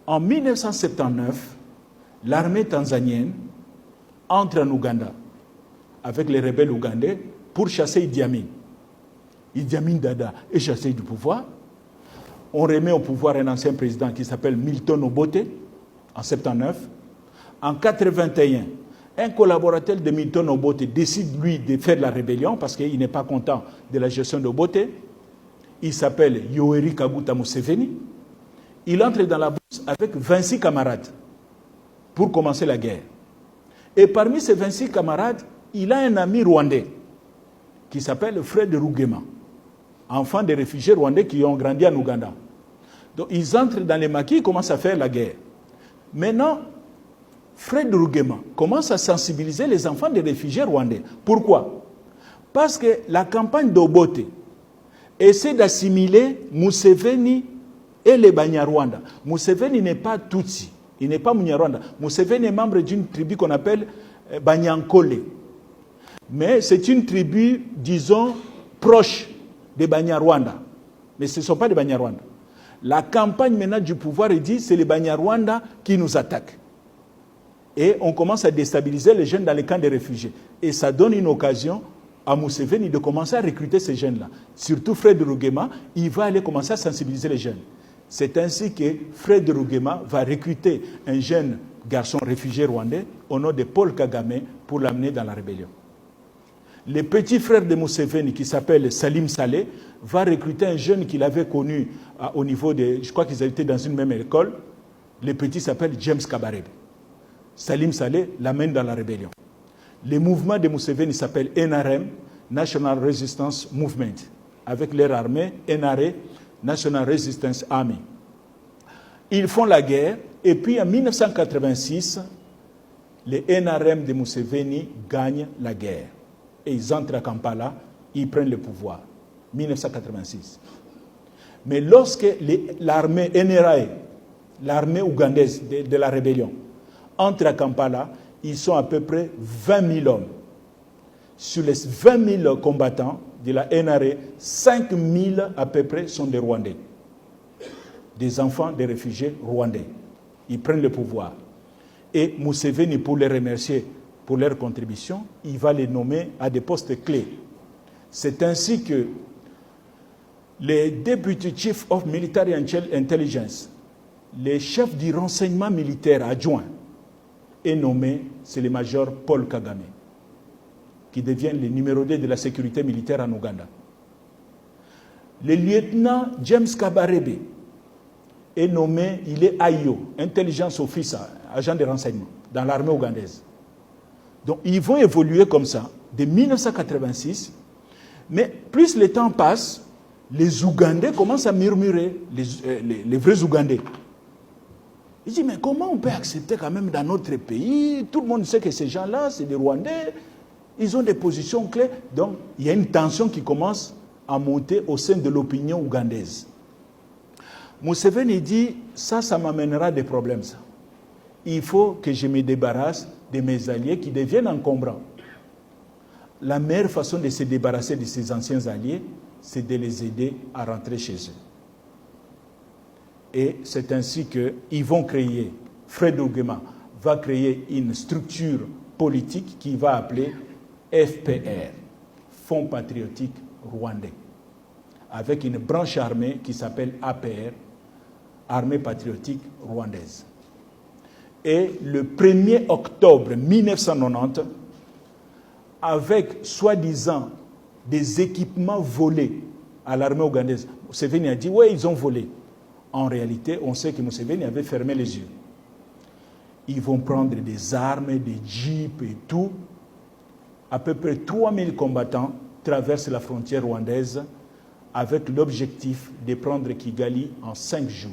En 1979, l'armée tanzanienne entre en Ouganda avec les rebelles ougandais pour chasser Idi Amin. Idi Amin Dada est chassé du pouvoir. On remet au pouvoir un ancien président qui s'appelle Milton Obote en 79. En 81, un collaborateur de Milton Obote décide, lui, de faire la rébellion parce qu'il n'est pas content de la gestion d'Obote. Il s'appelle Yoweri Kaguta Museveni. Il entre dans la bourse avec 26 camarades pour commencer la guerre. Et parmi ces 26 camarades, il a un ami rwandais qui s'appelle Fred Rugema, enfant des réfugiés rwandais qui ont grandi en Ouganda. Donc ils entrent dans les maquis, ils commencent à faire la guerre. Maintenant, Fred Rugema commence à sensibiliser les enfants des réfugiés rwandais. Pourquoi? Parce que la campagne d'Obote essaie d'assimiler Museveni et les Banyarwanda. Museveni n'est pas Tutsi, il n'est pas Munyarwanda. Museveni est membre d'une tribu qu'on appelle Banyankole. Mais c'est une tribu, disons, proche des Banyarwanda. Mais ce ne sont pas des Banyarwanda. La campagne maintenant du pouvoir dit c'est les Banyarwanda qui nous attaquent. Et on commence à déstabiliser les jeunes dans les camps des réfugiés. Et ça donne une occasion à Museveni de commencer à recruter ces jeunes-là. Surtout Fred Rugema, il va aller commencer à sensibiliser les jeunes. C'est ainsi que Fred Rugema va recruter un jeune garçon réfugié rwandais au nom de Paul Kagame pour l'amener dans la rébellion. Le petit frère de Museveni, qui s'appelle Salim Saleh, va recruter un jeune qu'il avait connu au niveau de... Je crois qu'ils étaient dans une même école. Le petit s'appelle James Kabarebe. Salim Saleh l'amène dans la rébellion. Le mouvement de Museveni s'appelle NRM, National Resistance Movement, avec leur armée, NRA, National Resistance Army. Ils font la guerre, et puis en 1986, les NRM de Museveni gagnent la guerre. Et ils entrent à Kampala, ils prennent le pouvoir. 1986. Mais lorsque l'armée NRA, l'armée ougandaise de la rébellion, entre à Kampala, ils sont à peu près 20 000 hommes. Sur les 20 000 combattants de la NRA, 5 000 à peu près sont des Rwandais. Des enfants des réfugiés rwandais. Ils prennent le pouvoir. Et Museveni, pour les remercier pour leur contribution, il va les nommer à des postes clés. C'est ainsi que les Deputy Chief of Military Intelligence, les chefs du renseignement militaire adjoint, est nommé, c'est le major Paul Kagame, qui devient le numéro 2 de la sécurité militaire en Ouganda. Le lieutenant James Kabarebe est nommé, il est AIO, Intelligence Officer, agent de renseignement, dans l'armée ougandaise. Donc ils vont évoluer comme ça, de 1986, mais plus le temps passe, les Ougandais commencent à murmurer, les vrais Ougandais. Ils disent, mais comment on peut accepter quand même dans notre pays? Tout le monde sait que ces gens-là, c'est des Rwandais, ils ont des positions clés. Donc, il y a une tension qui commence à monter au sein de l'opinion ougandaise. Museveni dit, ça m'amènera des problèmes, ça. Il faut que je me débarrasse de mes alliés qui deviennent encombrants. La meilleure façon de se débarrasser de ces anciens alliés, c'est de les aider à rentrer chez eux. Et c'est ainsi qu'ils vont créer, Fred Rugema va créer une structure politique qui va appeler FPR, Fonds patriotique rwandais, avec une branche armée qui s'appelle APR, Armée patriotique rwandaise. Et le 1er octobre 1990, avec soi-disant des équipements volés à l'armée ougandaise, Museveni a dit, oui, ils ont volé. En réalité, on sait que Museveni avait fermé les yeux. Ils vont prendre des armes, des jeeps et tout. À peu près 3000 combattants traversent la frontière rwandaise avec l'objectif de prendre Kigali en 5 jours.